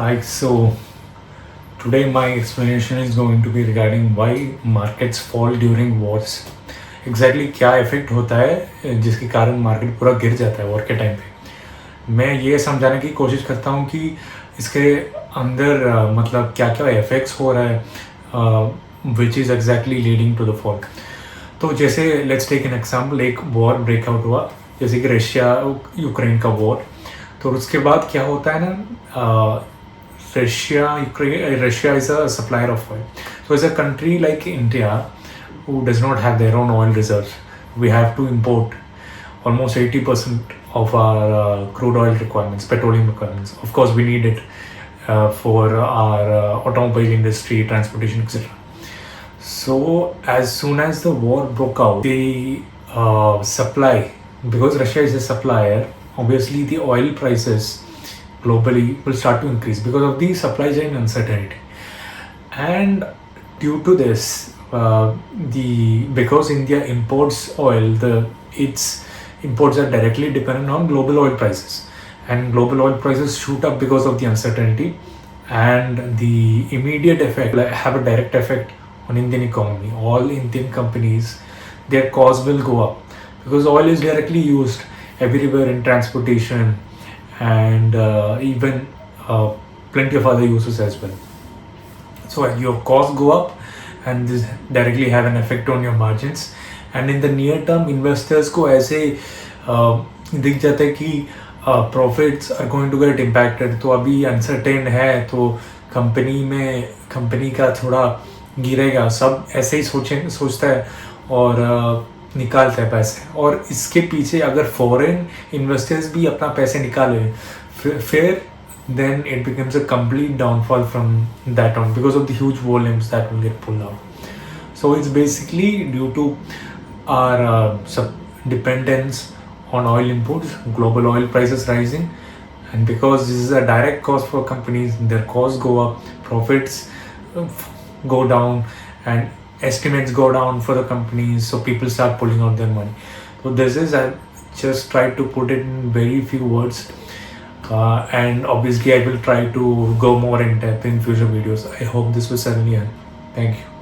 So today my explanation is going to be regarding why markets fall during wars. Exactly क्या effect होता है जिसके कारण market पूरा गिर जाता है वॉर के टाइम पे। मैं ये समझाने की कोशिश करता हूँ कि इसके अंदर मतलब क्या क्या इफेक्ट्स हो रहा है which is exactly leading to the fall. तो जैसे लेट्स टेक एन एग्जांपल, एक वॉर ब्रेकआउट हुआ जैसे कि रशिया यूक्रेन का वॉर। तो उसके बाद क्या होता है ना, Russia is a supplier of oil. So as a country like India, who does not have their own oil reserves, we have to import almost 80% of our crude oil requirements, petroleum requirements. Of course, we need it for our automobile industry, transportation, etc. So as soon as the war broke out, the supply, because Russia is a supplier, obviously the oil prices globally will start to increase because of the supply chain uncertainty. And due to this, because India imports oil, its imports are directly dependent on global oil prices, and global oil prices shoot up because of the uncertainty, and the immediate effect have a direct effect on Indian economy. All Indian companies, their costs will go up because oil is directly used everywhere in transportation and even plenty of other uses as well. So your costs go up and this directly have an effect on your margins. And in the near term, investors को ऐसे दिख जाता है कि profits are going to get impacted. तो अभी uncertain है तो कंपनी का थोड़ा गिरेगा, सब ऐसे ही सोचता है और निकालता है पैसे। और इसके पीछे अगर फॉरेन इन्वेस्टर्स भी अपना पैसे निकाले फिर then it becomes a complete downfall from that on because of the huge volumes that will get pulled out. So it's basically due to our dependence on oil imports, global oil prices rising, and because this is a direct cost for companies, their costs go up, profits go down, and estimates go down for the companies, so people start pulling out their money. So this is, I just tried to put it in very few words, and obviously I will try to go more in depth in future videos. I hope this was certainly help. Thank you.